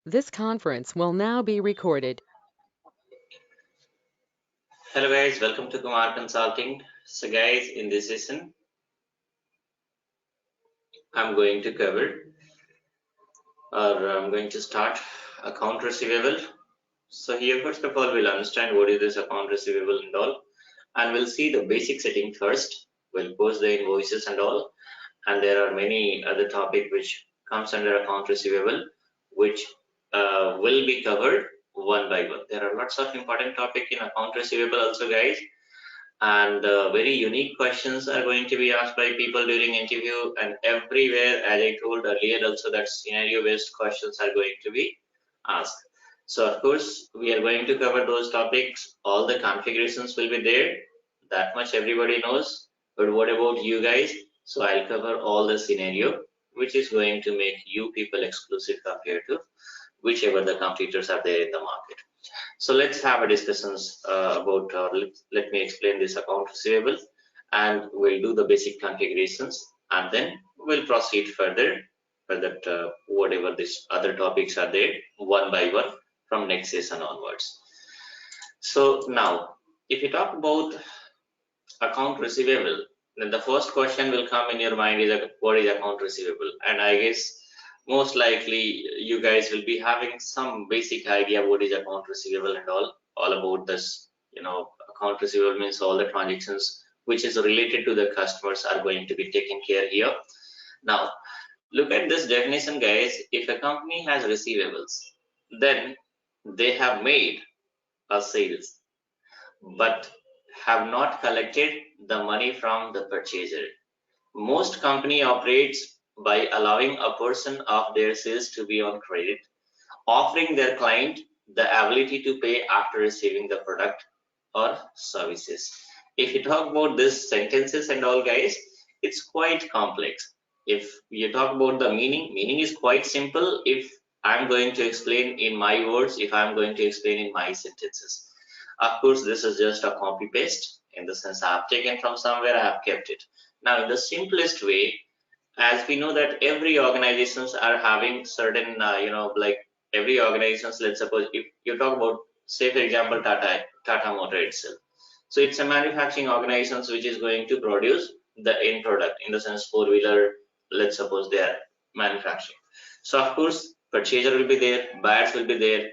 This conference will now be recorded. Hello guys, welcome to Kumar Consulting. So guys, in this session, I'm going to start account receivable. So here, first of all, we'll understand what is this account receivable and all, and we'll see the basic setting first. We'll post the invoices and all, and there are many other topic which comes under account receivable, which will be covered one by one. There are lots of important topic in account receivable also, guys. And very unique questions are going to be asked by people during interview, and everywhere, as I told earlier also, that scenario based questions are going to be asked. So of course we are going to cover those topics. All the configurations will be there, that much everybody knows. But what about you guys? So I'll cover all the scenario which is going to make you people exclusive compared to whichever the competitors are there in the market. So let's have a discussions about, let me explain this account receivable, and we'll do the basic configurations, and then we'll proceed further for that whatever these other topics are there one by one from next session onwards. So now, if you talk about account receivable, then the first question will come in your mind is what is account receivable? And I guess most likely you guys will be having some basic idea what is account receivable and all about this. Account receivable means all the transactions which is related to the customers are going to be taken care here. Now look at this definition, guys. If a company has receivables, then they have made a sales but have not collected the money from the purchaser. Most company operates by allowing a portion of their sales to be on credit, offering their client the ability to pay after receiving the product or services. If you talk about this sentences and all, guys, it's quite complex. If you talk about the meaning is quite simple if I'm going to explain in my words, if I'm going to explain in my sentences. Of course, this is just a copy paste in the sense I have taken from somewhere, I have kept it. Now, in the simplest way, as we know that every organizations are having certain, like every organizations, let's suppose if you talk about, say for example, Tata Motor itself. So it's a manufacturing organizations which is going to produce the end product, in the sense four-wheeler, let's suppose they are manufacturing. So of course, purchaser will be there, buyers will be there,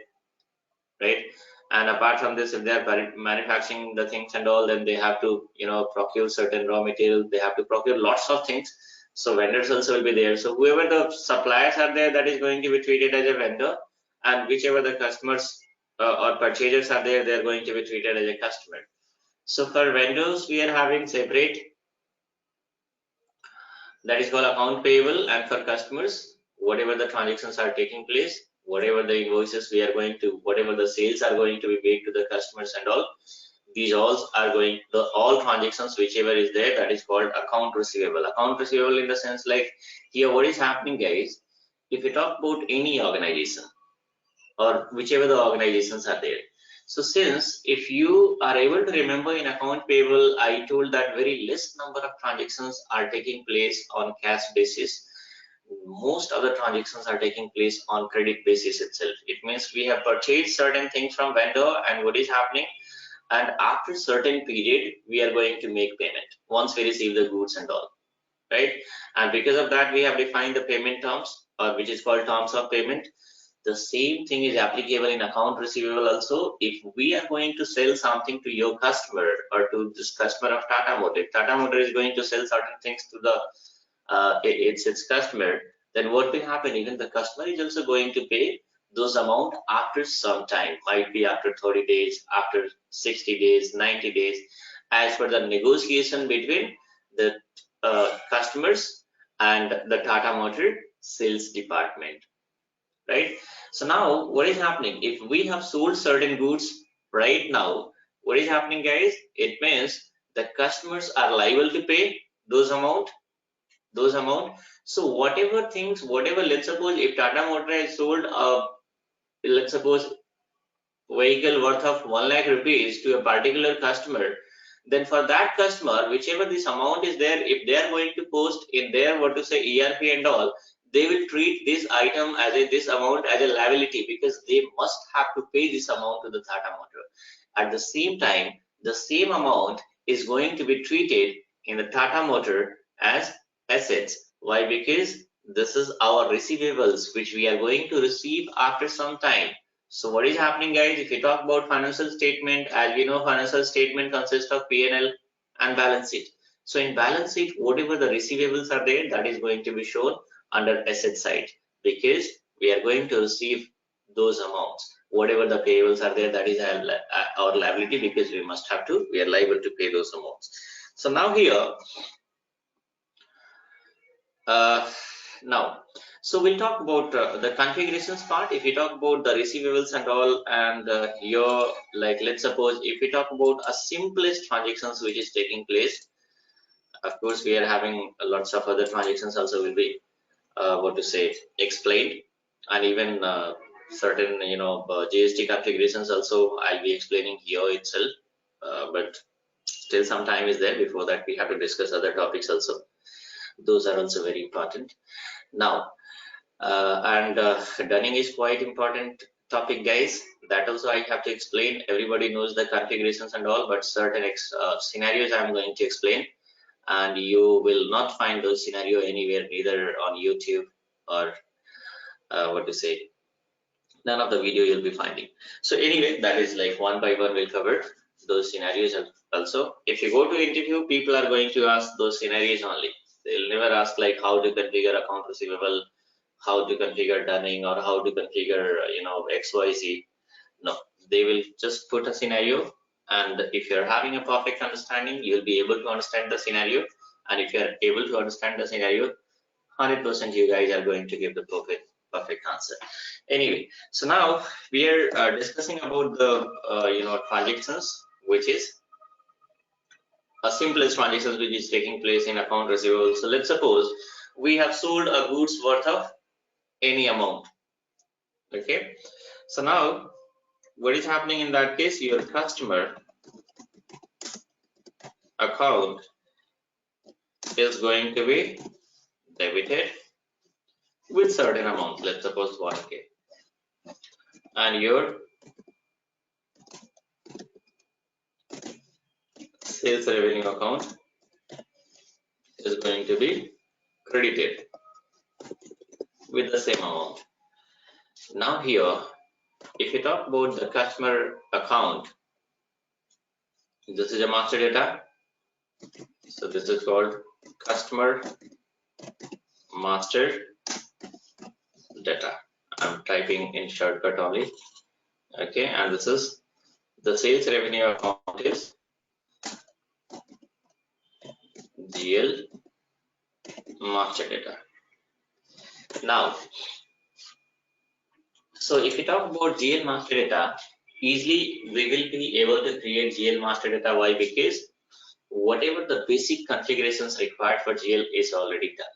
right? And apart from this, if they are manufacturing the things and all, then they have to procure certain raw material, they have to procure lots of things. So vendors also will be there. So whoever the suppliers are there, that is going to be treated as a vendor, and whichever the customers or purchasers are there, they are going to be treated as a customer. So for vendors, we are having separate, that is called account payable, and for customers, whatever the transactions are taking place, whatever the invoices we are going to, whatever the sales are going to be paid to the customers and all, these all are going, the all transactions whichever is there, that is called account receivable. Account receivable in the sense, like here what is happening, guys, if you talk about any organization or whichever the organizations are there. So since if you are able to remember in account payable, I told that very less number of transactions are taking place on cash basis. Most of the transactions are taking place on credit basis itself. It means we have purchased certain things from vendor, and what is happening, and after certain period we are going to make payment once we receive the goods and all, right? And because of that, we have defined the payment terms, or which is called terms of payment. The same thing is applicable in account receivable also. If we are going to sell something to your customer or to this customer of Tata Motor, Tata Motor is going to sell certain things to the its customer, then what will happen, even the customer is also going to pay those amount after some time, might be after 30 days, after 60 days, 90 days, as per the negotiation between the customers and the Tata Motor sales department, right? So now what is happening, if we have sold certain goods right now, what is happening, guys? It means the customers are liable to pay those amount. So whatever things, whatever, let's suppose if Tata Motor has sold a, let's suppose, vehicle worth of 1 lakh rupees to a particular customer, then for that customer, whichever this amount is there, if they are going to post in their, what to say, ERP and all, they will treat this item as this amount as a liability, because they must have to pay this amount to the Tata Motor. At the same time, the same amount is going to be treated in the Tata Motor as assets. Why? Because this is our receivables which we are going to receive after some time. So what is happening, guys? If you talk about financial statement, as we know, financial statement consists of P&L and balance sheet. So in balance sheet, whatever the receivables are there, that is going to be shown under asset side, because we are going to receive those amounts. Whatever the payables are there, that is our liability, because we are liable to pay those amounts. So now here, so we'll talk about the configurations part. If we talk about the receivables and all, and here, like, let's suppose if we talk about a simplest transactions which is taking place, of course we are having lots of other transactions also will be explained, and even certain GST configurations also I'll be explaining here itself, but still some time is there. Before that, we have to discuss other topics also. Those are also very important. Now, dunning is quite important topic, guys. That also I have to explain. Everybody knows the configurations and all, but certain scenarios I'm going to explain, and you will not find those scenario anywhere, neither on YouTube or none of the video you'll be finding. So anyway, that is like one by one we'll cover those scenarios also. If you go to interview, people are going to ask those scenarios only. They'll never ask like how to configure account receivable, how to configure dunning, or how to configure XYZ. No, they will just put a scenario, and if you're having a perfect understanding, you'll be able to understand the scenario. And if you're able to understand the scenario, 100% you guys are going to give the perfect answer. Anyway, so now we are discussing about the transactions, which is a simplest transactions which is taking place in account receivable. So let's suppose we have sold a goods worth of any amount. Okay, so now what is happening in that case? Your customer account is going to be debited with certain amount, let's suppose 1K, and your sales revenue account is going to be credited with the same amount. Now here, if you talk about the customer account, this is a master data. So this is called customer master data. I'm typing in shortcut only. Okay, and this is the sales revenue account is GL master data. Now, so if you talk about GL master data, easily we will be able to create GL master data. Why? Because whatever the basic configurations required for GL is already done.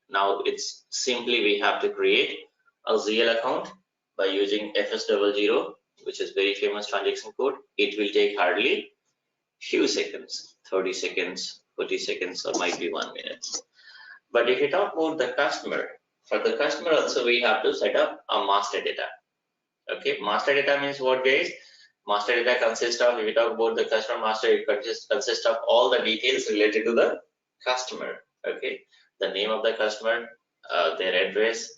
Now it's simply we have to create a GL account by using FS00, which is very famous transaction code. It will take hardly few seconds, 30 seconds, 40 seconds, or might be 1 minute. But if you talk about the customer, for the customer also we have to set up a master data. Okay, master data means what, guys? Master data consists of, if you talk about the customer master, it consists of all the details related to the customer. Okay, the name of the customer, their address,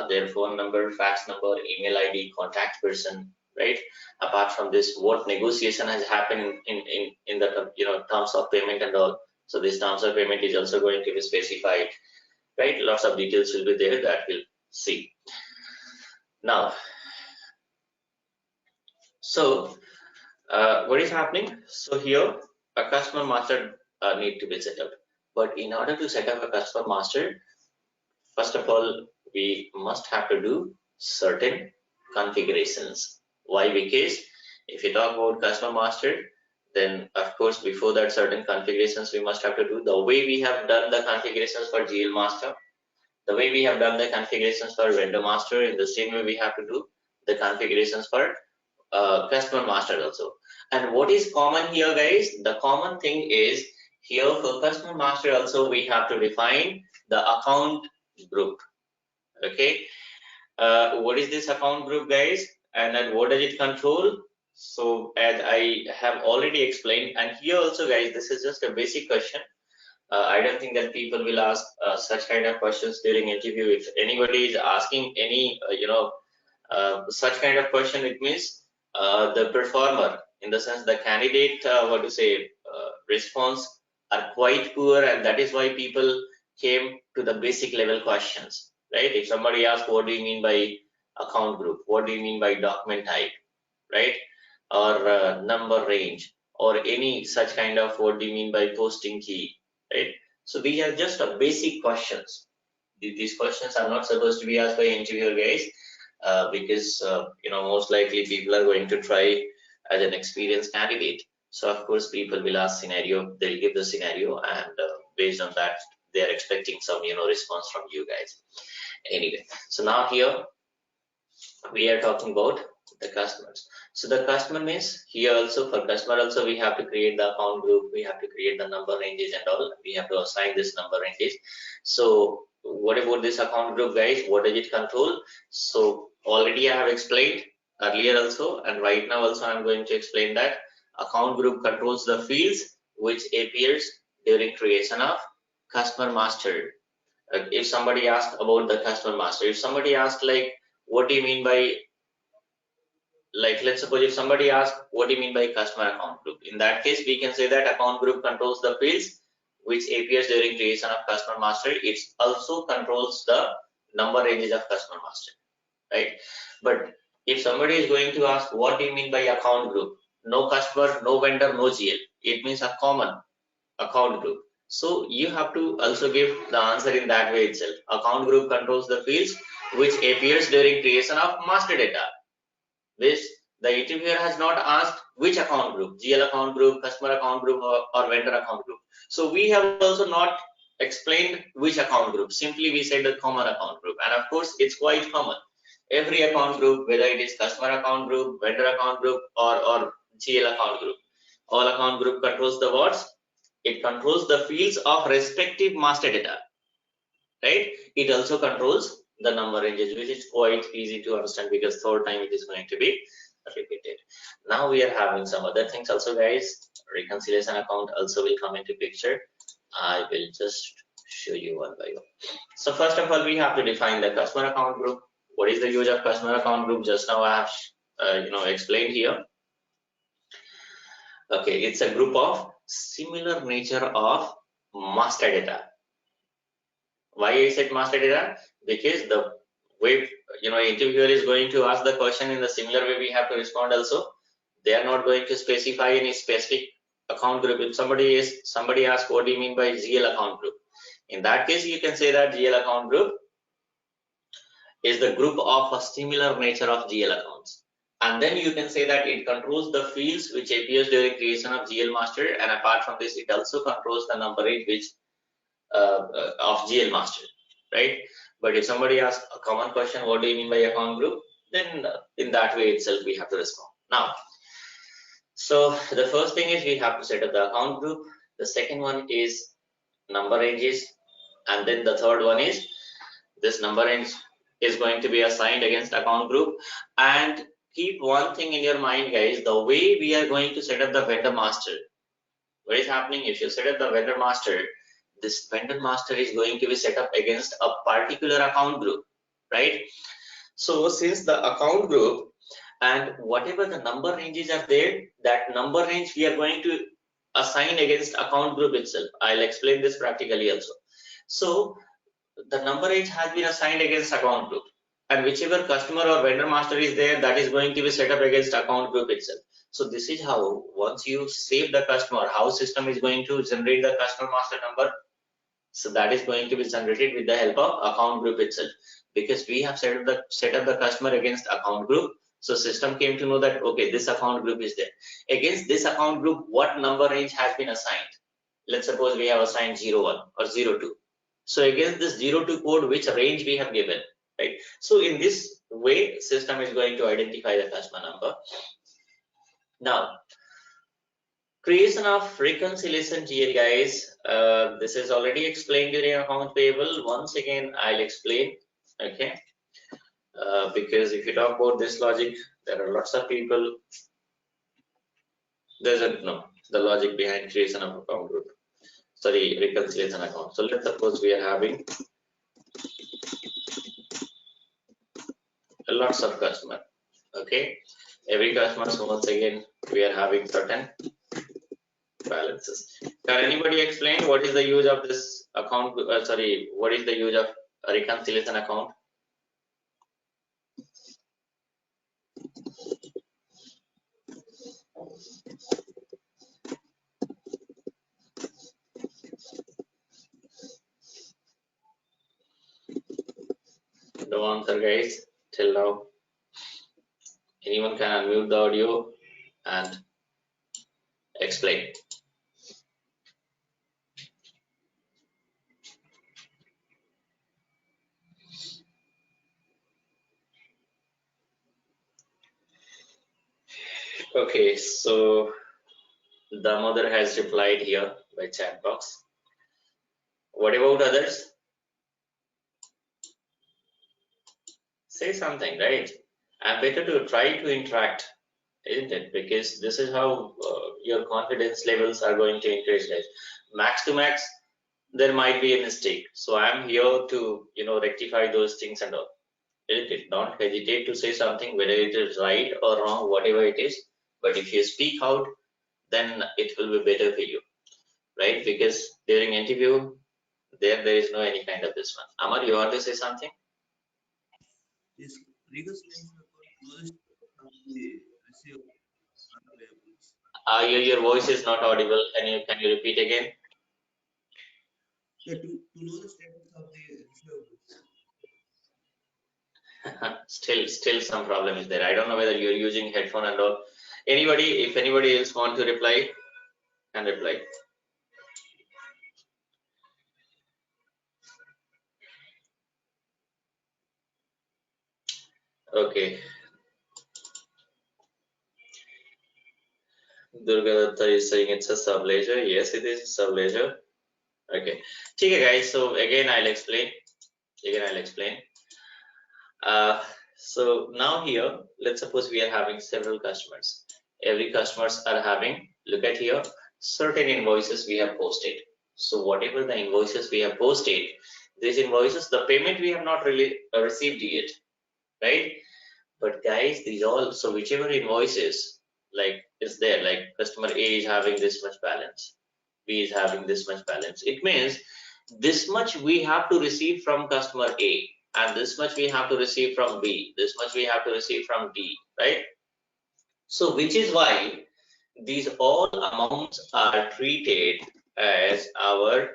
their phone number, fax number, email ID, contact person, right? Apart from this, what negotiation has happened in the terms of payment and all. So this terms of payment is also going to be specified, right? Lots of details will be there that we'll see. Now, so what is happening? So here a customer master need to be set up. But in order to set up a customer master, first of all, we must have to do certain configurations. Why? Because if you talk about customer master, then of course before that certain configurations we must have to do. The way we have done the configurations for GL master, the way we have done the configurations for vendor master, in the same way we have to do the configurations for customer master also. And what is common here, guys? The common thing is here for customer master also we have to define the account group. Okay, what is this account group, guys, and then what does it control? So as I have already explained, and here also, guys, this is just a basic question. I don't think that people will ask such kind of questions during interview. If anybody is asking any such kind of question, it means the performer, in the sense the candidate, response are quite poor, and that is why people came to the basic level questions, right? If somebody asks, what do you mean by account group? What do you mean by document type, right? Or number range, or any such kind of, what do you mean by posting key, right? So these are just a basic questions. These questions are not supposed to be asked by interviewer, guys, because most likely people are going to try as an experienced candidate. So of course people will ask scenario, they'll give the scenario, and based on that they are expecting some response from you guys. Anyway, so now here we are talking about the customers. So the customer means, here also for customer also we have to create the account group, we have to create the number ranges and all, we have to assign this number ranges. So what about this account group, guys? What does it control? So already I have explained earlier also, and right now also I'm going to explain that account group controls the fields which appears during creation of customer master. If somebody asked about the customer master, if somebody asked like, what do you mean by, like, let's suppose if somebody asks, what do you mean by customer account group? In that case, we can say that account group controls the fields which appears during creation of customer master. It also controls the number ranges of customer master, right? But if somebody is going to ask, what do you mean by account group? No customer, no vendor, no GL. It means a common account group. So you have to also give the answer in that way itself. Account group controls the fields which appears during creation of master data. This, the interviewer has not asked which account group, GL account group, customer account group, or vendor account group. So we have also not explained which account group. Simply we said the common account group, and of course it's quite common. Every account group, whether it is customer account group, vendor account group, or GL account group, all account group controls the what? It controls the fields of respective master data, right? It also controls the number ranges, which is quite easy to understand because third time it is going to be repeated. Now we are having some other things also, guys. Reconciliation account also will come into picture. I will just show you one by one. So first of all, we have to define the customer account group. What is the use of customer account group? Just now I have explained here. Okay, it's a group of similar nature of master data. Why I said master data? Because the way interviewer is going to ask the question in the similar way, we have to respond also. They are not going to specify any specific account group. If somebody asks, what do you mean by GL account group? In that case, you can say that GL account group is the group of a similar nature of GL accounts. And then you can say that it controls the fields which appears during creation of GL master, and apart from this, it also controls the number range which of GL master, right? But if somebody asks a common question, what do you mean by account group? Then in that way itself we have to respond. Now, so the first thing is we have to set up the account group. The second one is number ranges, and then the third one is this number range is going to be assigned against account group. And keep one thing in your mind, guys, the way we are going to set up the vendor master. What is happening if you set up the vendor master? This vendor master is going to be set up against a particular account group, right? So since the account group and whatever the number ranges are there, that number range we are going to assign against account group itself. I'll explain this practically also. So the number range has been assigned against account group, and whichever customer or vendor master is there, that is going to be set up against account group itself. So this is how, once you save the customer, how system is going to generate the customer master number. So that is going to be generated with the help of account group itself, because we have set up the customer against account group. So system came to know that, okay, this account group is there. Against this account group, what number range has been assigned? Let's suppose we have assigned 01 or 02. So against this 02 code, which range we have given, right? So in this way, system is going to identify the customer number. Now, creation of reconciliation GL, guys. This is already explained during account payable. Once again, I'll explain. Okay, because if you talk about this logic, there are lots of people doesn't know the logic behind creation of account group. Sorry, reconciliation account. So let's suppose we are having lots of customer. Okay, every customer. So once again, we are having certain balances. Can anybody explain what is the use of this account? Sorry, what is the use of a reconciliation account? No answer, guys, till now. Anyone can unmute the audio and explain. Okay, so the mother has replied here by chat box. What about others? Say something, right? And better to try to interact, isn't it? Because this is how your confidence levels are going to increase, guys. Max to max, there might be a mistake. So I'm here to, rectify those things and all. Isn't it? Don't hesitate to say something, whether it is right or wrong, whatever it is. But if you speak out, then it will be better for you, right? Because during interview, there is no any kind of this one. Amar, you want to say something? Yes, reconciliation account closest of the receivables and payables. Your voice is not audible. Can you repeat again? Yeah, to know the status of the receivables. Still some problem is there. I don't know whether you're using headphone and all. Anybody, if anybody else want to reply, can reply. Okay. Durga Datta is saying it's a subledger. Yes, it is a subledger. Okay. Okay, guys. So again, I'll explain. So now here, let's suppose we are having several customers. Every customers are having, look at here, certain invoices we have posted. So whatever the invoices we have posted, these invoices, the payment we have not really received yet, right? But guys, these all, so whichever invoices like is there, like customer A is having this much balance, B is having this much balance. It means this much we have to receive from customer A, and this much we have to receive from B, this much we have to receive from D, right? So which is why these all amounts are treated as our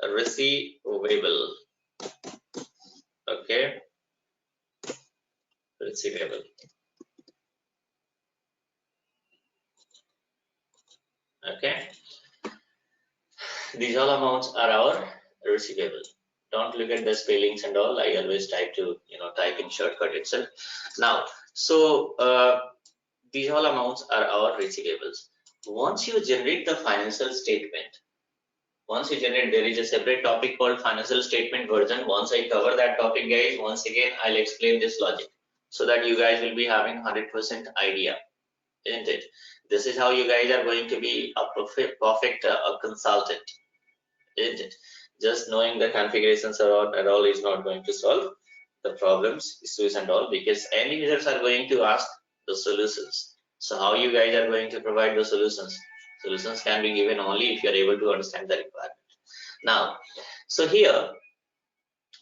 receivable. Okay, receivable. Okay, these all amounts are our receivable. Don't look at the spellings and all. I always try to type in shortcut itself. Now, so these all amounts are our receivables. Once you generate the financial statement, there is a separate topic called financial statement version. Once I cover that topic, guys, once again I'll explain this logic so that you guys will be having 100% idea, isn't it? This is how you guys are going to be a perfect consultant, isn't it? Just knowing the configurations at all is not going to solve the problems, issues and all, because end users are going to ask the solutions. So how you guys are going to provide the solutions? Solutions can be given only if you are able to understand the requirement. Now, so here,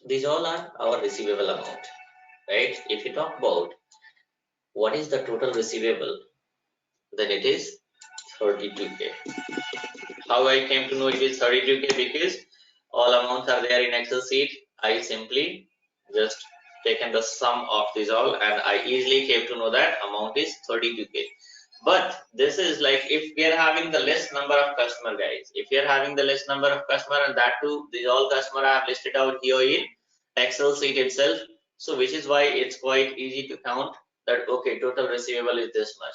these all are our receivable amount, right? If you talk about what is the total receivable, then it is 32K. How I came to know it is 32K? Because all amounts are there in Excel sheet. I simply just taken the sum of these all, and I easily came to know that amount is 32K. But this is like if we are having the less number of customer, guys, if you are having the less number of customer, and that too these all customer I have listed out here in Excel sheet itself. So which is why it's quite easy to count that, okay, total receivable is this much.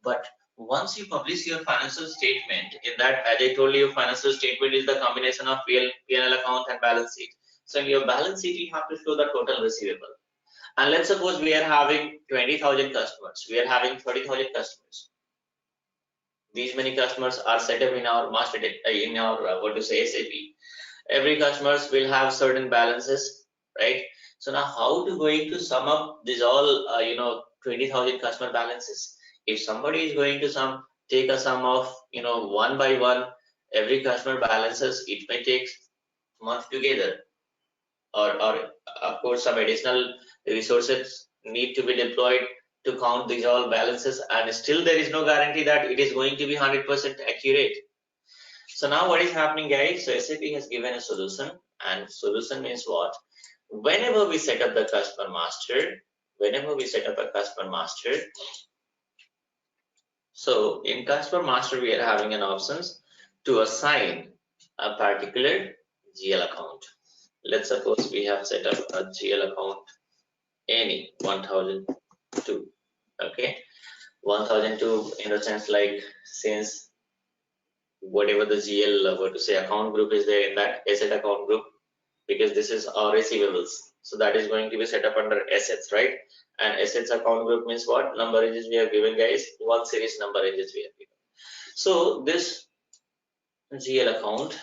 But once you publish your financial statement, in that, as I told you, financial statement is the combination of P&L account and balance sheet. So in your balance sheet, you have to show the total receivable. And let's suppose we are having 20,000 customers. We are having 30,000 customers. These many customers are set up in our master in our SAP. Every customers will have certain balances, right? So now how to going to sum up these all 20,000 customer balances? If somebody is going to take a sum of one by one every customer balances, it may take month together, or of course some additional resources need to be deployed to count these all balances, and still there is no guarantee that it is going to be 100% accurate. So now what is happening, guys? So SAP has given a solution, and solution means what? Whenever we set up the customer master, so in customer master we are having an options to assign a particular GL account. Let's suppose we have set up a GL account any 1002. Okay, 1002 in the sense like, since whatever the GL account group is there in that asset account group, because this is our receivables, so that is going to be set up under assets, right? And assets account group means what? Number ranges we have given, guys. One series number ranges we have given. So this GL account,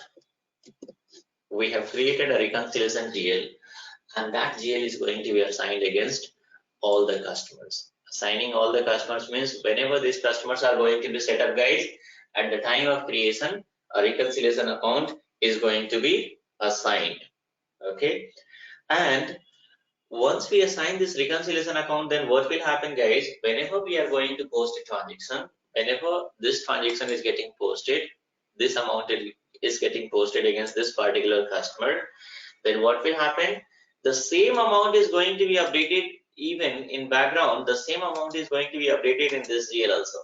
we have created a reconciliation GL, and that GL is going to be assigned against all the customers. Assigning all the customers means whenever these customers are going to be set up, guys, at the time of creation, a reconciliation account is going to be assigned. Okay, and once we assign this reconciliation account, then what will happen, guys? Whenever we are going to post a transaction, whenever this transaction is getting posted, this amount is getting posted against this particular customer, then what will happen? The same amount is going to be updated, even in background, the same amount is going to be updated in this GL also.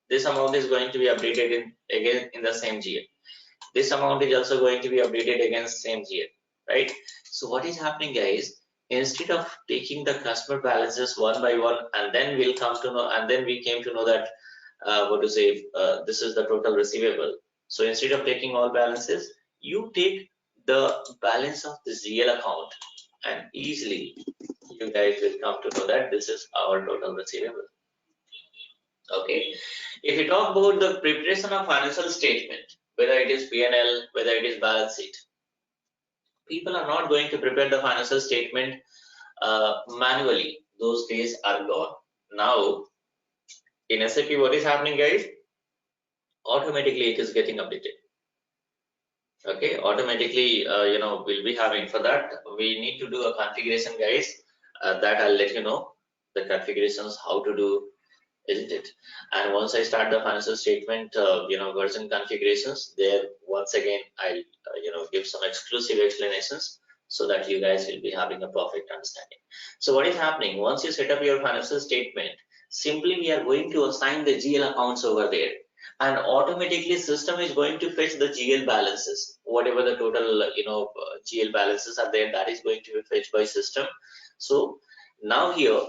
This amount is going to be updated again in the same GL. This amount is also going to be updated against same GL, right? So what is happening, guys? Instead of taking the customer balances one by one, and then we came to know that this is the total receivable. So instead of taking all balances, you take the balance of the GL account, and easily you guys will come to know that this is our total receivable. Okay, if we talk about the preparation of financial statement, whether it is P&L, whether it is balance sheet, people are not going to prepare the financial statement manually. Those days are gone. Now in SAP, what is happening, guys? Automatically it is getting updated. Okay, automatically we'll be having, for that we need to do a configuration, guys, that I'll let you know the configurations how to do, isn't it? And once I start the financial statement version configurations, there once again I'll give some exclusive explanations so that you guys will be having a perfect understanding. So what is happening, once you set up your financial statement, simply we are going to assign the GL accounts over there, and automatically system is going to fetch the GL balances, whatever the total GL balances are there, that is going to be fetched by system. So now here,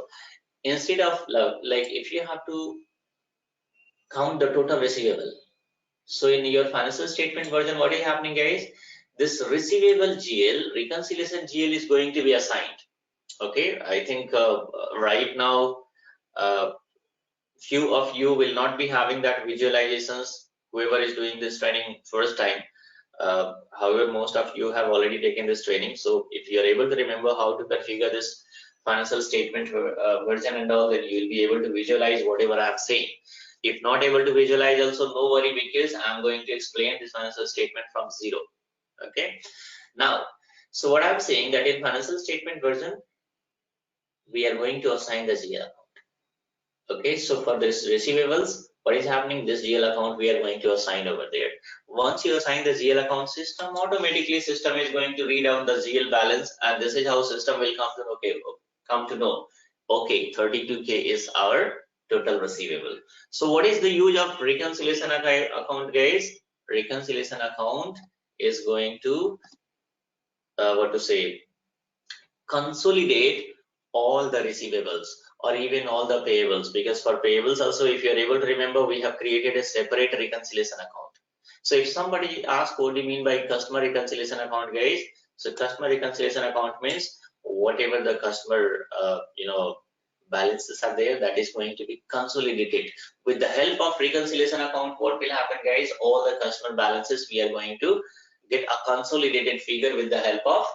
instead of like if you have to count the total receivable, so in your financial statement version, what is happening, guys? This receivable GL, reconciliation GL, is going to be assigned. Okay, I think right now few of you will not be having that visualizations, whoever is doing this training first time. However, most of you have already taken this training, so if you are able to remember how to configure this financial statement version and all, then you will be able to visualize whatever I am saying. If not able to visualize also, no worry, because I am going to explain this financial statement from zero. Okay, now, so what I am saying, that in financial statement version we are going to assign the GL account. Okay, so for this receivables, what is happening, this GL account we are going to assign over there. Once you assign the GL account, system automatically is going to read out the GL balance, and this is how system will come to know, okay, 32K is our total receivable. So what is the use of reconciliation account, guys? Reconciliation account is going to consolidate all the receivables or even all the payables, because for payables also, if you are able to remember, we have created a separate reconciliation account. So if somebody asks what do you mean by customer reconciliation account, guys, So customer reconciliation account means whatever the customer balances are there, that is going to be consolidated. With the help of reconciliation account, what will happen, guys? All the customer balances, we are going to get a consolidated figure with the help of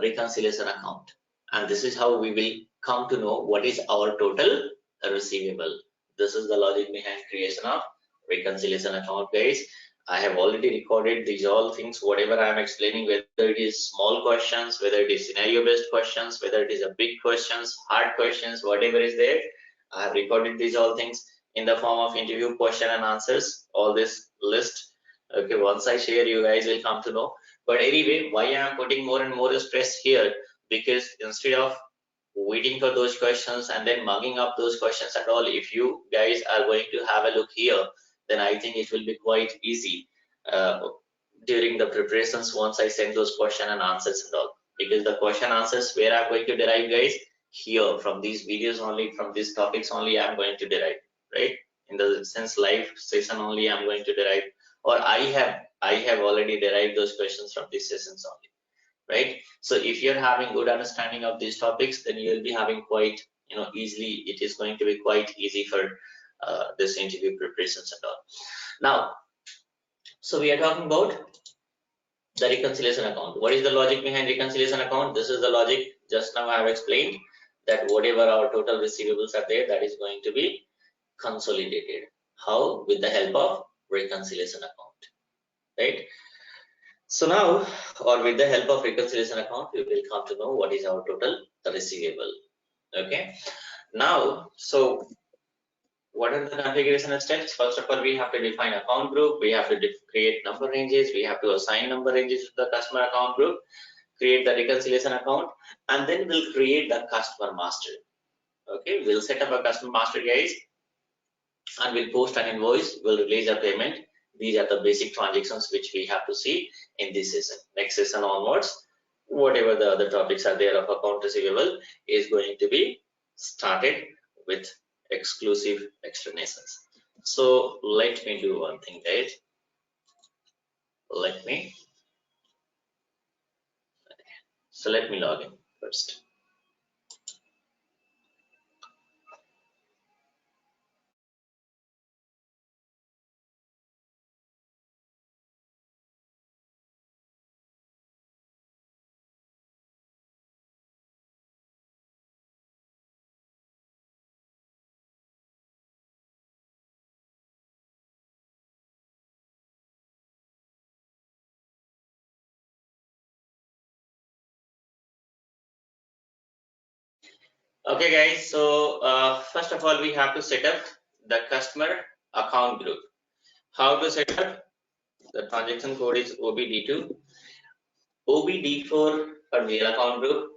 reconciliation account. And this is how we will come to know what is our total receivable. This is the logic behind creation of reconciliation account, guys. I have already recorded these all things, whatever I am explaining, whether it is small questions, whether it is scenario based questions, whether it is a big questions, hard questions, whatever is there, I have recorded these all things in the form of interview question and answers, all this list. Okay, once I share, you guys will come to know. But anyway, why I am putting more and more stress here, because instead of waiting for those questions and then mugging up those questions at all, if you guys are going to have a look here, then I think it will be quite easy during the preparations once I send those question and answers and all. Because the question answers where I'm going to derive, guys, here from these videos only, from these topics only I'm going to derive, right? In the sense live session only I'm going to derive, or I have already derived those questions from these sessions only, right? So if you're having good understanding of these topics, then you'll be having quite, easily, it is going to be quite easy for this interview preparations and all. Now, so we are talking about the reconciliation account. What is the logic behind reconciliation account? This is the logic just now I have explained, that whatever our total receivables are there, that is going to be consolidated. How? With the help of reconciliation account, right? So now, or with the help of reconciliation account, we will come to know what is our total receivable. Okay. Now, so what are the configuration steps? First of all, we have to define account group. We have to create number ranges. We have to assign number ranges to the customer account group, create the reconciliation account, and then we'll create the customer master. Okay, we'll set up a customer master, guys, and we'll post an invoice. We'll release a payment. These are the basic transactions which we have to see in this session. Next session onwards, whatever the other topics are there of account receivable is going to be started with exclusive explanations. So let me do one thing, guys. Let me log in first. Okay, guys, so first of all, we have to set up the customer account group. How to set up? The transaction code is OBD2, OBD4 for mail account group,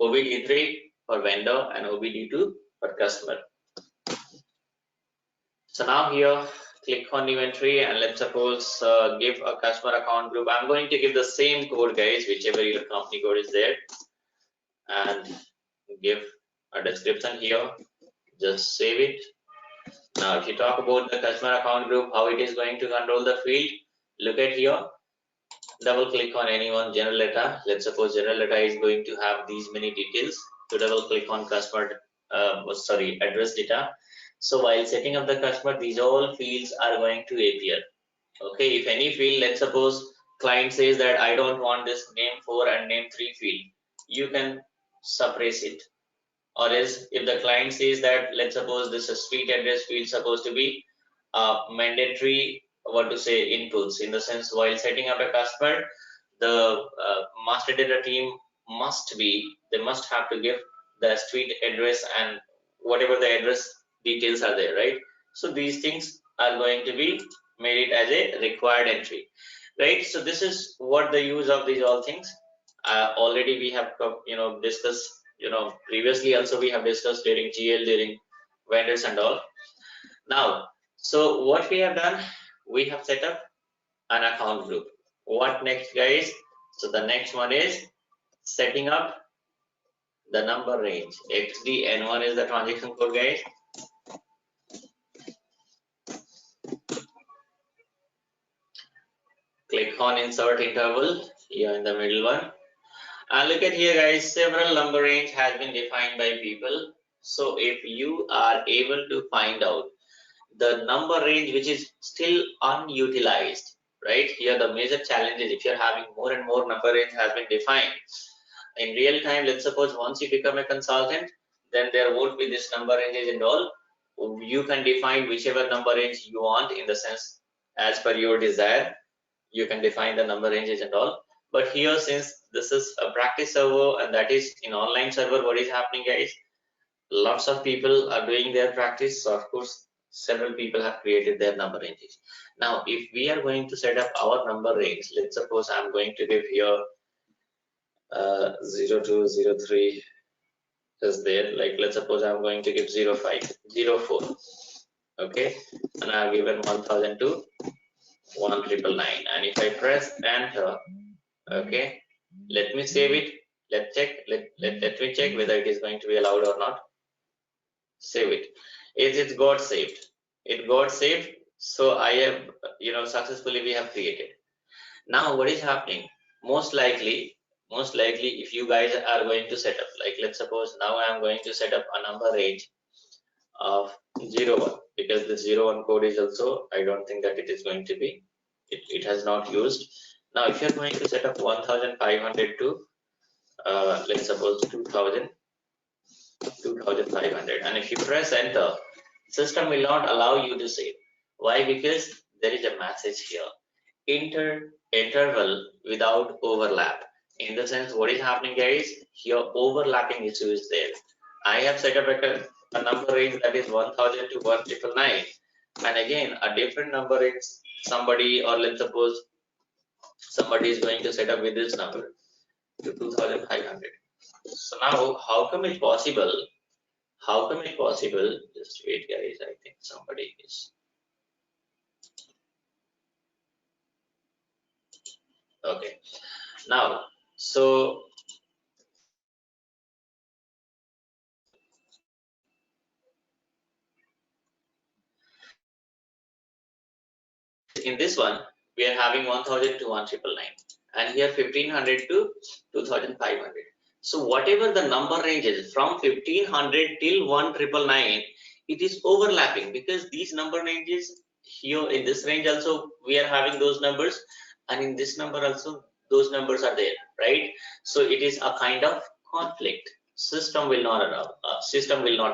OBD3 for vendor, and OBD2 for customer. So now here, click on new entry, and let's suppose give a customer account group. I'm going to give the same code, guys, whichever your company code is there, and give a description here. Just save it. Now, if you talk about the customer account group, how it is going to control the field, look at here. Double click on any one general data. Let's suppose general data is going to have these many details. To double click on customer, address data. So while setting up the customer, these all fields are going to appear. Okay, if any field, let's suppose client says that I don't want this name 4 and name 3 field, you can suppress it. Or else if the client says that, let's suppose this is street address field supposed to be mandatory, inputs, in the sense while setting up a customer, the master data team must have to give the street address and whatever the address details are there, right? So these things are going to be made it as a required entry, right? So this is what the use of these all things. Already we have discussed, previously also we have discussed during GL, during vendors and all. Now, so what we have done, we have set up an account group. What next, guys? So the next one is setting up the number range. XDN1 is the transaction code, guys. Click on insert interval here in the middle one. And look at here guys, several number range has been defined by people. So if you are able to find out the number range which is still unutilized, right? Here the major challenge is if you're having more and more number range has been defined. In real time, let's suppose once you become a consultant, then there won't be this number ranges and all. You can define whichever number range you want, in the sense as per your desire. You can define the number ranges and all. But here, since this is a practice server and that is in online server, what is happening guys, lots of people are doing their practice. So of course several people have created their number ranges. Now if we are going to set up our number range, let's suppose I'm going to give here 0203 is there, like let's suppose I'm going to give 0504, okay, and I've given 1000 to 1999, and if I press enter, okay, let me save it. Let's check, let me check whether it is going to be allowed or not. Save it. It got saved. It got saved. So I have, successfully we have created. Now what is happening? Most likely if you guys are going to set up, like let's suppose now I am going to set up a number range of 01, because the 01 code is also, I don't think that it is going to be, it has not used. Now if you're going to set up 1500 to let's suppose 2500, and if you press enter, system will not allow you to save. Why? Because there is a message here, interval without overlap. In the sense, what is happening guys, here overlapping issue is there. I have set up a number range that is 1000 to 1999, and again a different number range, somebody, or let's suppose somebody is going to set up with this number to 2500. So now how come it possible? Just wait guys, I think somebody is okay. Now so in this one we are having 1000 to 1999, and here 1500 to 2500. So whatever the number range is from 1500 till 1999, it is overlapping, because these number ranges here in this range also we are having those numbers, and in this number also those numbers are there, right? So it is a kind of conflict. System will not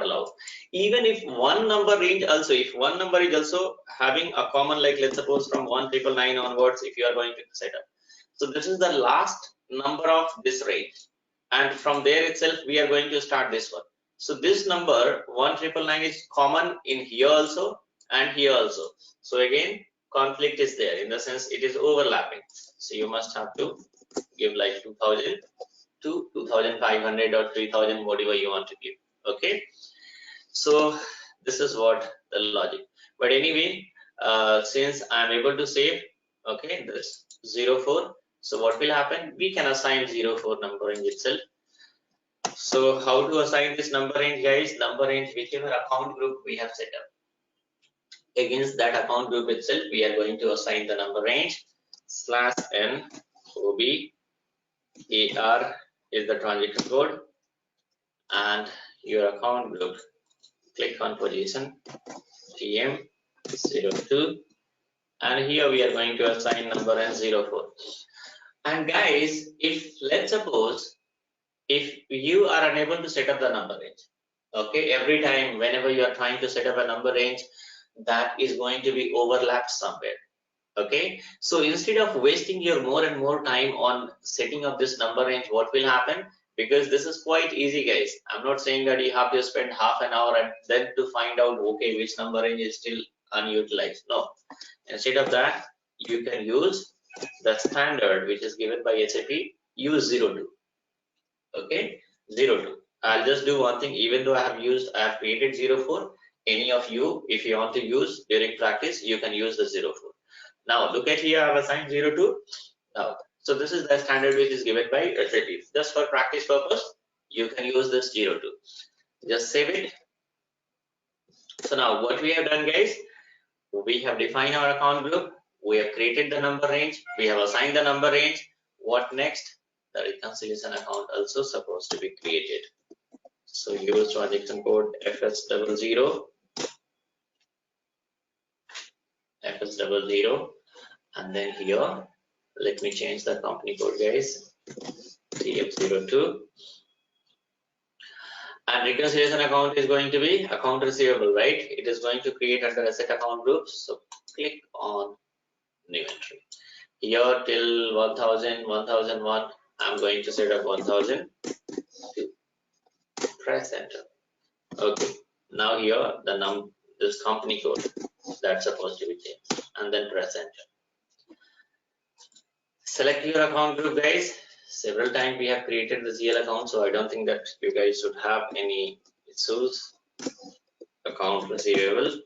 allow. Even if one number range also, if one number is also having a common, like let's suppose from 1999 onwards, if you are going to set up, so this is the last number of this range, and from there itself we are going to start this one. So this number 1999 is common in here also and here also. So again conflict is there, in the sense it is overlapping. So you must have to give like 2000 to 2500 or 3000, whatever you want to give. Okay, so this is what the logic. But anyway, since I'm able to save, okay, this 04, so what will happen, we can assign 04 number range itself. So how to assign this number range guys? Number range, whichever account group we have set up, against that account group itself we are going to assign the number range. /n ob AR is the transaction code, and your account group, click on position TM02, and here we are going to assign number and 04. And guys, if let's suppose if you are unable to set up the number range, okay, every time whenever you are trying to set up a number range, that is going to be overlapped somewhere. Okay, so instead of wasting your more and more time on setting up this number range, what will happen, because this is quite easy guys, I'm not saying that you have to spend half an hour and then to find out okay which number range is still unutilized. No, instead of that you can use the standard which is given by SAP, use 02. Okay, 02. I'll just do one thing, even though I have created 04, any of you if you want to use during practice you can use the 04. Now look at here, I have assigned 02. Now, so this is the standard which is given by SAP. Just for practice purpose, you can use this 02. Just save it. So now what we have done guys, we have defined our account group, we have created the number range, we have assigned the number range. What next? the reconciliation account also supposed to be created. So use transaction code FS00, and then here let me change the company code, guys, TF02. And reconciliation account is going to be account receivable, right? It is going to create under asset account group. So click on new entry. Here till 1000, 1001, I'm going to set up 1002. Press enter. Okay. Now here this company code that's supposed to be changed, and then press enter. Select your account group, guys. Several times we have created the GL account, so I don't think that you guys should have any issues. Account receivable,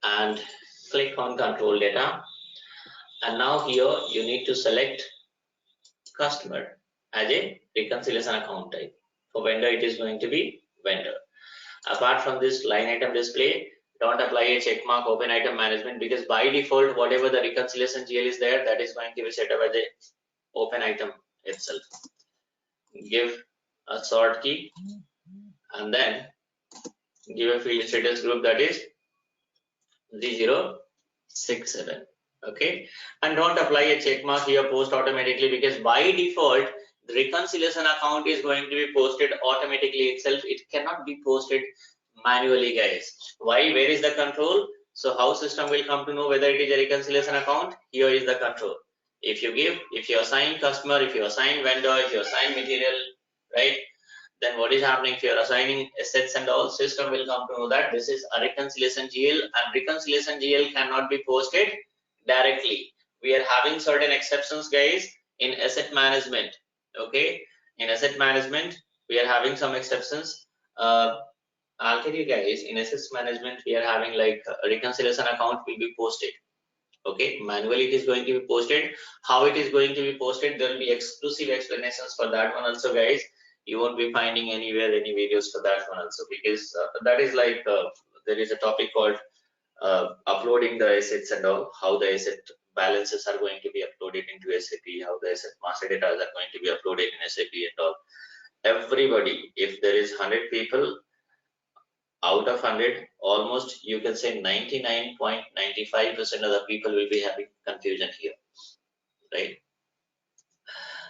and click on control data, and now here you need to select customer as a reconciliation account type. For vendor it is going to be vendor. Apart from this line item display, don't apply a check mark open item management, because by default whatever the reconciliation GL is there, that is going to be set up as a open item itself. Give a sort key and then give a field status group that is 0067. Okay, and don't apply a check mark here post automatically, because by default the reconciliation account is going to be posted automatically itself. It cannot be posted manually, guys. Why? Where is the control? So how system will come to know whether it is a reconciliation account? Here is the control. If you assign customer, if you assign vendor, if you assign material, right, then what is happening? If you are assigning assets and all, system will come to know that this is a reconciliation GL, and reconciliation GL cannot be posted directly. We are having certain exceptions, guys, in asset management. Okay, in asset management we are having some exceptions. I'll tell you guys, in asset management we are having like a reconciliation account will be posted. Okay, manually it is going to be posted. How it is going to be posted, there will be exclusive explanations for that one also, guys. You won't be finding anywhere any videos for that one also, because that is like there is a topic called uploading the assets and all, how the asset balances are going to be uploaded into SAP, how the asset master data are going to be uploaded in SAP and all. Everybody, if there is 100 people, out of 100, almost you can say 99.95% of the people will be having confusion here, right?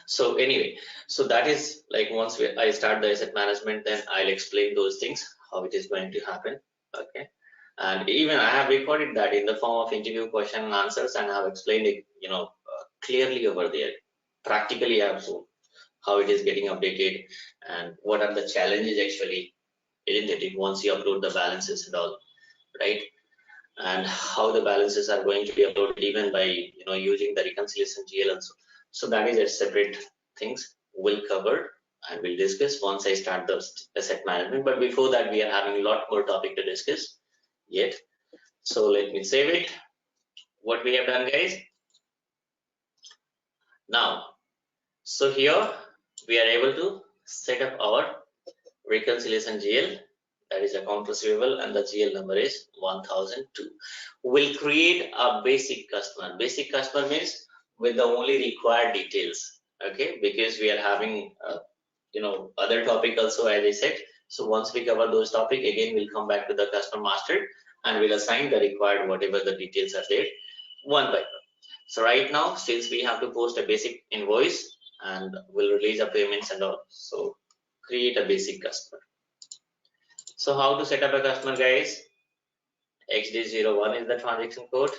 So anyway, so that is like once I start the asset management, then I'll explain those things, how it is going to happen. Okay, and even I have recorded that in the form of interview question and answers, and I have explained it, clearly over there. Practically I have shown how it is getting updated and what are the challenges actually, isn't it, once you upload the balances and all, right? And how the balances are going to be uploaded even by using the reconciliation GL also. So that is a separate things we'll cover and we'll discuss once I start the asset management. But before that, we are having a lot more topic to discuss yet. So let me save it. What we have done, guys. Now, so here we are able to set up our reconciliation GL, that is account receivable, and the GL number is 1002. We'll create a basic customer. Basic customer means with the only required details. Okay, because we are having other topic also, as I said. So once we cover those topic, again we'll come back to the customer master and we'll assign the required whatever the details are there one by one. So right now, since we have to post a basic invoice and we'll release the payments and all, so create a basic customer. So how to set up a customer, guys? XD01 is the transaction code.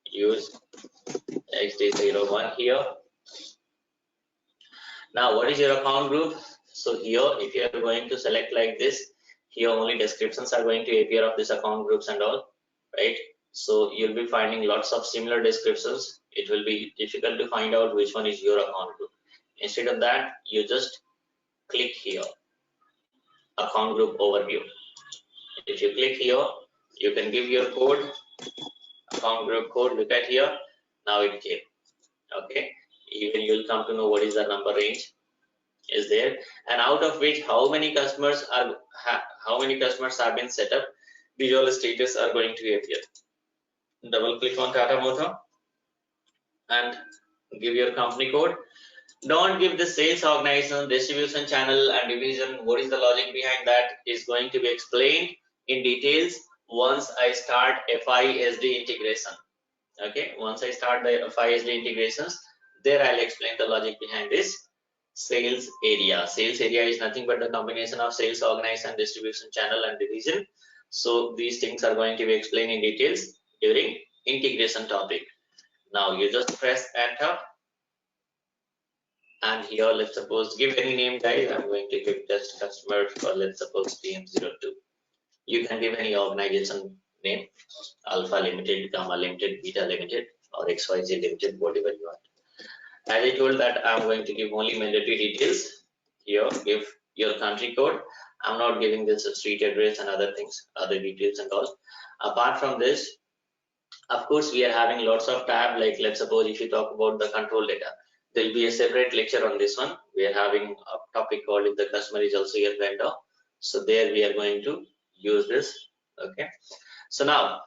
Use XD01 here. Now, what is your account group? So here, if you are going to select like this, here only descriptions are going to appear of this account groups and all, right? So you'll be finding lots of similar descriptions. It will be difficult to find out which one is your account group. Instead of that, you just click here, account group overview. If you click here, you can give your code, account group code. Look at here. Now it came. Okay. Even you'll come to know what is the number range is there, and out of which how many customers have been set up. Visual status are going to appear. Double click on Tata Motor and give your company code. Don't give the sales organization, distribution channel and division. What is the logic behind that is going to be explained in details once I start FISD integration. Okay, once I start the FISD integrations, there I'll explain the logic behind this sales area. Sales area is nothing but the combination of sales organization, distribution channel and division. So these things are going to be explained in details during integration topic. Now you just press enter. And here, let's suppose, give any name, guys. I'm going to give just customer for, let's suppose, TM02. You can give any organization name, Alpha Limited, Gamma Limited, Beta Limited, or XYZ Limited, whatever you want. As I told that I'm going to give only mandatory details. Here, give your country code. I'm not giving this a street address and other things, other details and all. Apart from this, of course, we are having lots of tab, like let's suppose if you talk about the control data, there'll be a separate lecture on this one. We are having a topic called if the customer is also your vendor. So there we are going to use this. Okay. So now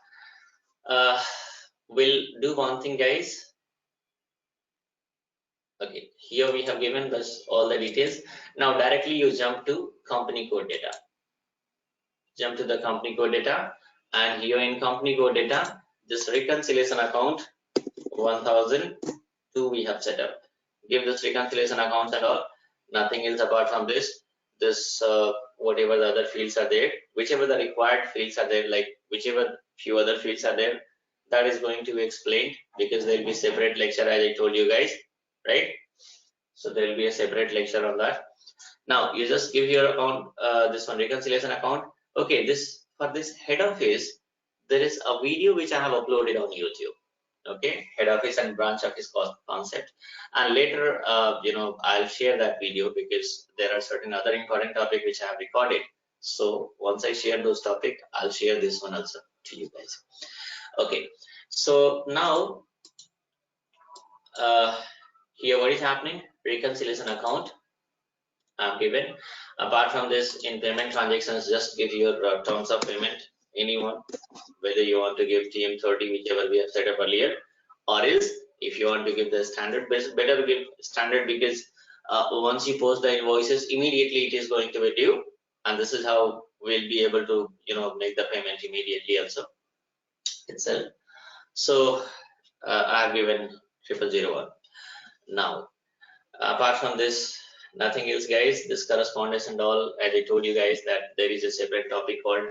we'll do one thing, guys. Okay, here we have given this all the details. Now directly you jump to company code data. Jump to the company code data, and here in company code data, this reconciliation account 1002 we have set up. Give this reconciliation accounts and all, nothing else apart from this. This whatever the other fields are there, whichever the required fields are there, like whichever few other fields are there, that is going to be explained because there will be separate lecture as I told you guys, right? So there will be a separate lecture on that. Now you just give your account, this one reconciliation account. Okay, this for this head office, there is a video which I have uploaded on YouTube. Okay, head office and branch office concept, and later I'll share that video because there are certain other important topics which I have recorded. So once I share those topics, I'll share this one also to you guys. Okay, so now here what is happening? Reconciliation account I'm given. Apart from this, in payment transactions, just give your terms of payment, anyone, whether you want to give TM30, whichever we have set up earlier, or else if you want to give the standard, better give standard because once you post the invoices, immediately it is going to be due, and this is how we'll be able to make the payment immediately also itself. So I have given 0001. Now apart from this, nothing else, guys. This correspondence and all, as I told you guys that there is a separate topic called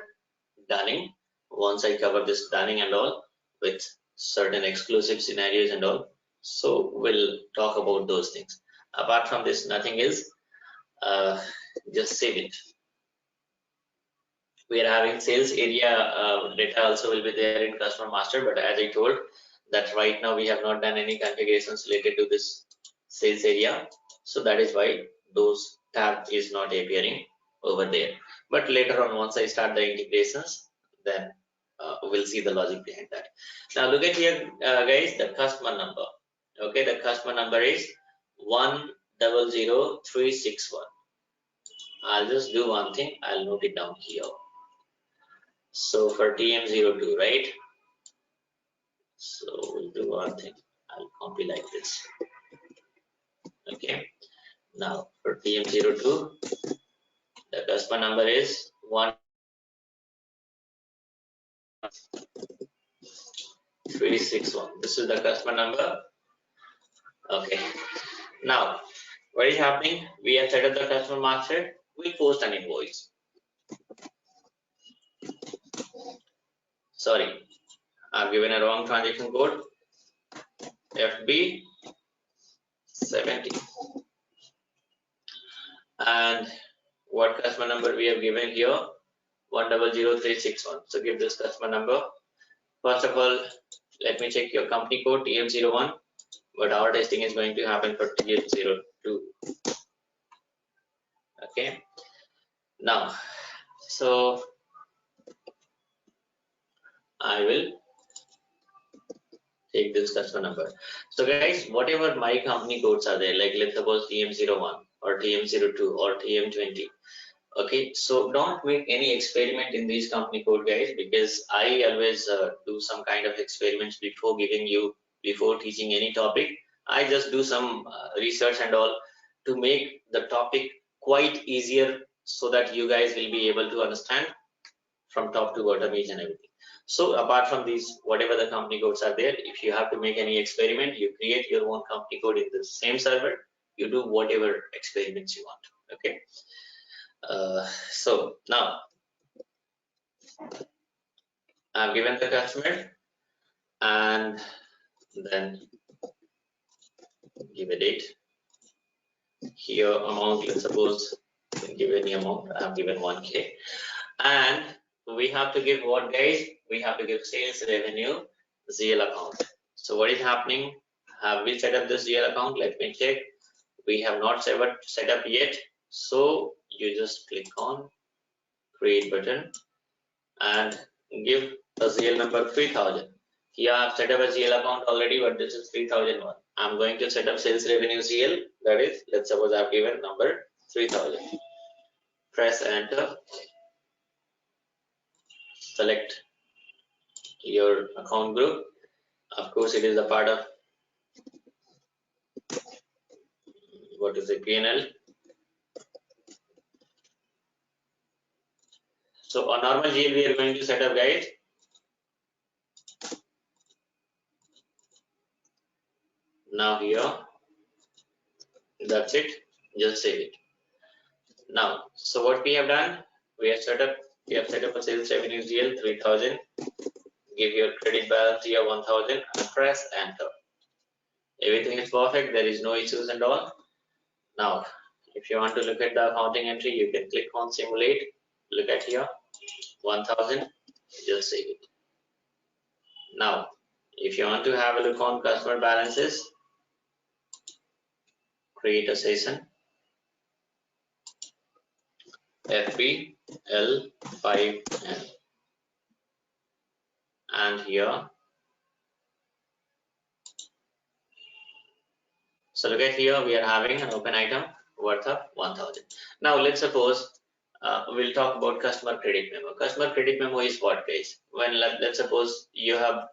dunning. Once I cover this dunning and all with certain exclusive scenarios and all, so we'll talk about those things. Apart from this, nothing else. Just save it. We are having sales area data also will be there in customer master, but as I told that right now we have not done any configurations related to this sales area, so that is why those tab is not appearing over there. But later on, once I start the integrations, then we'll see the logic behind that. Now look at here, guys, the customer number. Okay, the customer number is 100361. I'll just do one thing. I'll note it down here. So for TM02, right? So we'll do one thing. I'll copy like this. Okay. Now for TM02, the customer number is 1361. This is the customer number. Okay. Now what is happening? We have set up the customer master. We post an invoice. Sorry, I've given a wrong transaction code. FB70. And what customer number we have given here? 100361. So give this customer number. First of all, let me check your company code TM01, but our testing is going to happen for TM02. Okay. Now, so I will take this customer number. So guys, whatever my company codes are there, like let's suppose TM01 or TM02 or TM20. Okay, so don't make any experiment in these company code, guys, because I always do some kind of experiments before teaching any topic. I just do some research and all to make the topic quite easier so that you guys will be able to understand from top to bottom each and everything. So apart from these, whatever the company codes are there, if you have to make any experiment, you create your own company code in the same server, you do whatever experiments you want. Okay. So now I've given the customer and then give a date. Here amount, let's suppose give any amount. I've given 1K, and we have to give what, guys? We have to give sales revenue GL account. So what is happening? Have we set up this GL account? Let me check. We have not set up yet. So you just click on create button and give a GL number 3000. Here I have set up a GL account already, but this is 3001. I'm going to set up sales revenue GL. That is, let's suppose I've given number 3000. Press enter. Select your account group. Of course, it is a part of what is the P&L. So a normal GL we are going to set up, guys. Now here, that's it. Just save it. Now, so what we have done, we have set up a sales revenue GL 3000. Give your credit balance here 1000 and press enter. Everything is perfect. There is no issues and all. Now, if you want to look at the accounting entry, you can click on simulate. Look at here 1000. Just save it. Now, if you want to have a look on customer balances, create a session. FBL5N. And here, so look at here, we are having an open item worth of 1000. Now let's suppose we'll talk about customer credit memo. Customer credit memo is what, guys? When let's suppose you have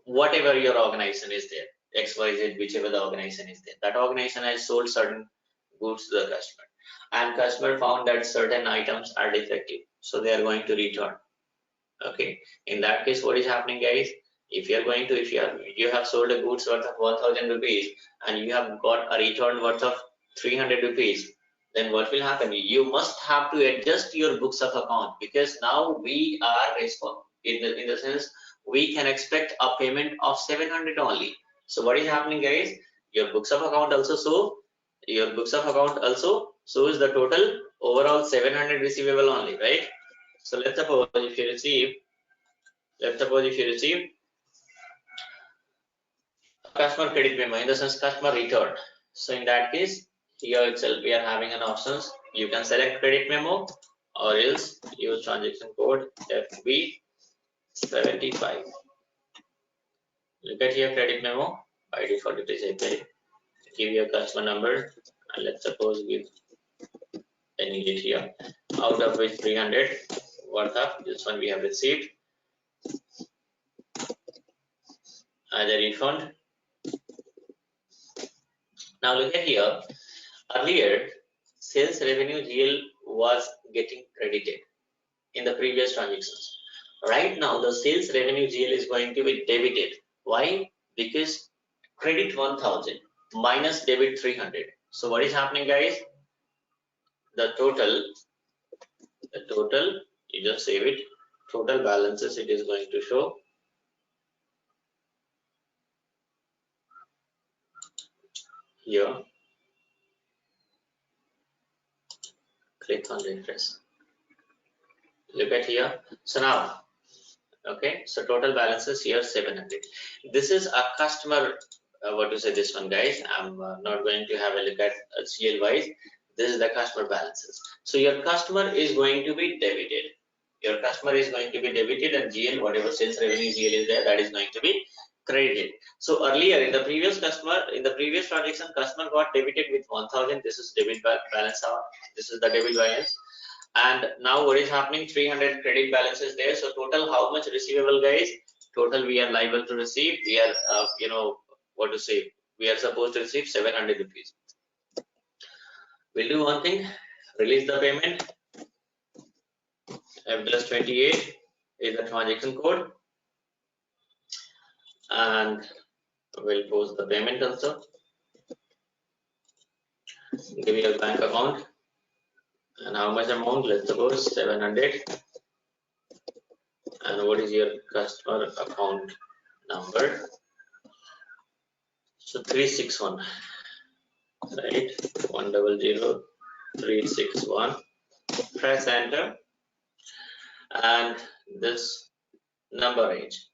whatever your organization is there, XYZ, whichever the organization is there, that organization has sold certain goods to the customer, and customer found that certain items are defective, so they are going to return. Okay, in that case, what is happening, guys? If you have sold a goods worth of 1000 rupees and you have got a return worth of 300 rupees, then what will happen? You must have to adjust your books of account, because now we are responsible in the sense we can expect a payment of 700 only. So what is happening, guys? Your books of account also shows the total overall 700 receivable only, right? So let's suppose if you receive customer credit memo, in the sense customer return. So in that case, here itself we are having an options. You can select credit memo or else use transaction code FB75. Look at here credit memo. By default it is API. Give your customer number and let's suppose give any date here, out of which 300 worth of this one we have received as a refund. Now look at here, earlier sales revenue GL was getting credited in the previous transactions. Right now the sales revenue GL is going to be debited. Why? Because credit 1000 minus debit 300. So what is happening, guys? The total, you just save it, total balances it is going to show. Here, click on refresh. Look at here. So now, okay, so total balances here 700. This is a customer, what to say this one, guys. I'm not going to have a look at GL wise. This is the customer balances. So your customer is going to be debited. Your customer is going to be debited, and GL, whatever sales revenue GL is there, that is going to be credited. So earlier in the previous transaction, customer got debited with 1000. This is debit balance. This is the debit balance. And now what is happening? 300 credit balance is there. So total, how much receivable, guys? Total we are liable to receive. We are, what to say? we are supposed to receive 700 rupees. We'll do one thing, release the payment. F+28 is the transaction code, and we'll post the payment also. Give me your bank account and how much amount, let's suppose 700, and what is your customer account number? So 361, right? 1000361. Press enter, and this number range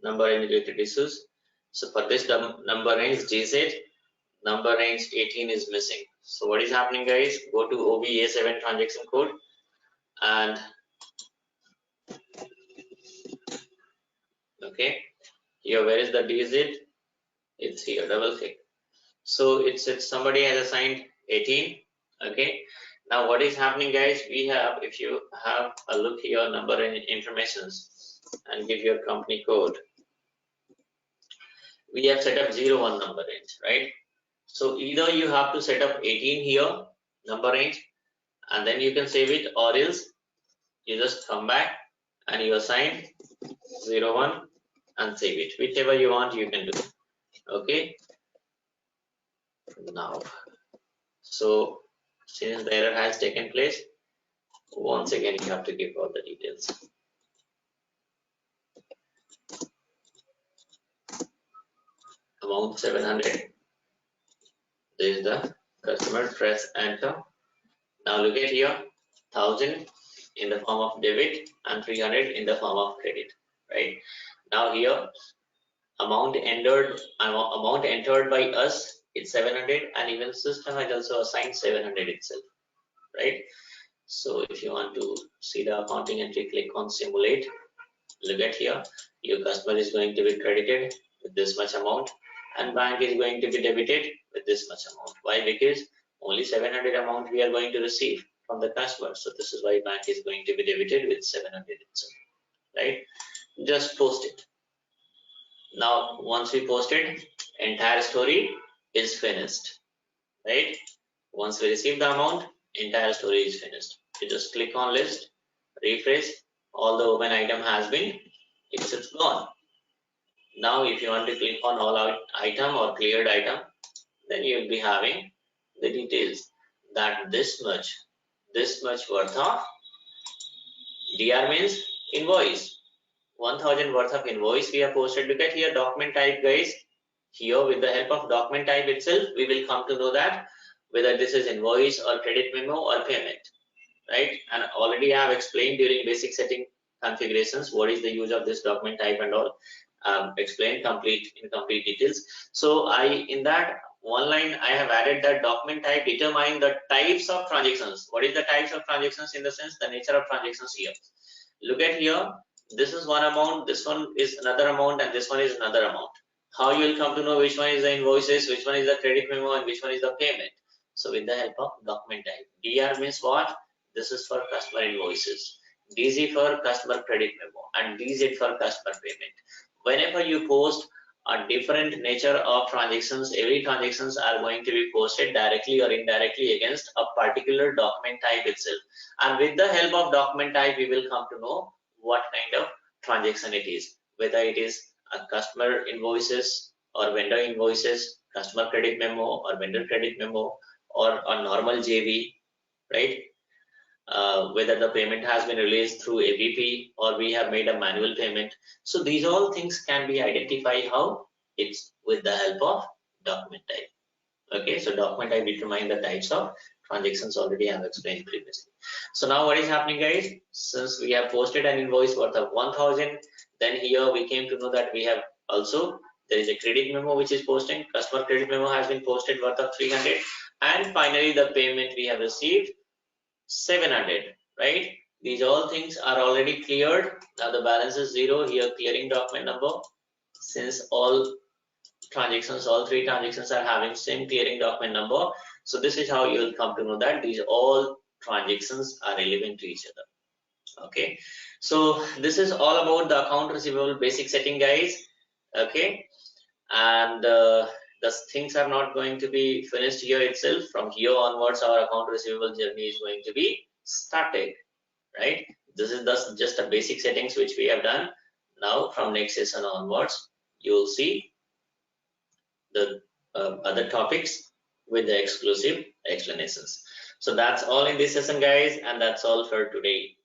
related issues. So for this number range GZ, number range 18 is missing. So what is happening, guys? Go to OBA7 transaction code, and okay, here where is the DZ? It's here, double click. So it's somebody has assigned 18. Okay, now what is happening, guys? We have, if you have a look here, number and informations, and give your company code, we have set up 01 number range, right? So either you have to set up 18 here, number range, and then you can save it, or else you just come back and you assign 01 and save it. Whichever you want, you can do. Okay. Now, so since the error has taken place, once again you have to give all the details. Amount 700. This is the customer. Press enter. Now look at here, 1000 in the form of debit and 300 in the form of credit. Right now here, amount entered by us, it's 700, and even system has also assigned 700 itself. Right. So if you want to see the accounting entry, click on simulate. Look at here, your customer is going to be credited with this much amount, and bank is going to be debited with this much amount. Why? Because only 700 amount we are going to receive from the customer. So this is why bank is going to be debited with 700 itself. Right? Just post it. Now once we post it, entire story is finished. Right? Once we receive the amount, entire story is finished. You just click on list, refresh, all the open item has been, it's gone. Now if you want to click on all out item or cleared item, then you will be having the details that this much worth of DR means invoice, 1000 worth of invoice we have posted. Look at here, document type, guys. Here with the help of document type itself, we will come to know that whether this is invoice or credit memo or payment, right? And already I have explained during basic setting configurations what is the use of this document type and all, explained in complete details. So in that one line I have added that document type determine the types of transactions. What is the types of transactions? In the sense, the nature of transactions here. Look at here, this is one amount, this one is another amount, and this one is another amount. How you will come to know which one is the invoices, which one is the credit memo, and which one is the payment? So with the help of document type. DR means what? This is for customer invoices, DZ for customer credit memo, and DZ for customer payment. Whenever you post a different nature of transactions, every transactions are going to be posted directly or indirectly against a particular document type itself. And with the help of document type, we will come to know what kind of transaction it is, whether it is a customer invoices or vendor invoices, customer credit memo or vendor credit memo, or a normal JV, right? Whether the payment has been released through ABP or we have made a manual payment. So these all things can be identified how? It's with the help of document type. Okay, so document type determine the types of transactions, already I have explained previously. So now what is happening, guys? Since we have posted an invoice worth of 1000, then here we came to know that we have also, there is a credit memo which is posting, customer credit memo has been posted worth of 300, and finally the payment we have received 700, right? These all things are already cleared. Now the balance is 0. Here clearing document number, since all transactions, all three transactions are having same clearing document number. So this is how you will come to know that these all transactions are relevant to each other. Okay, so this is all about the account receivable basic setting, guys. Okay, and thus things are not going to be finished here itself. From here onwards, our account receivable journey is going to be started, right? This is thus just a basic settings which we have done. Now from next session onwards, you will see the other topics with the exclusive explanations. So that's all in this session, guys, and that's all for today.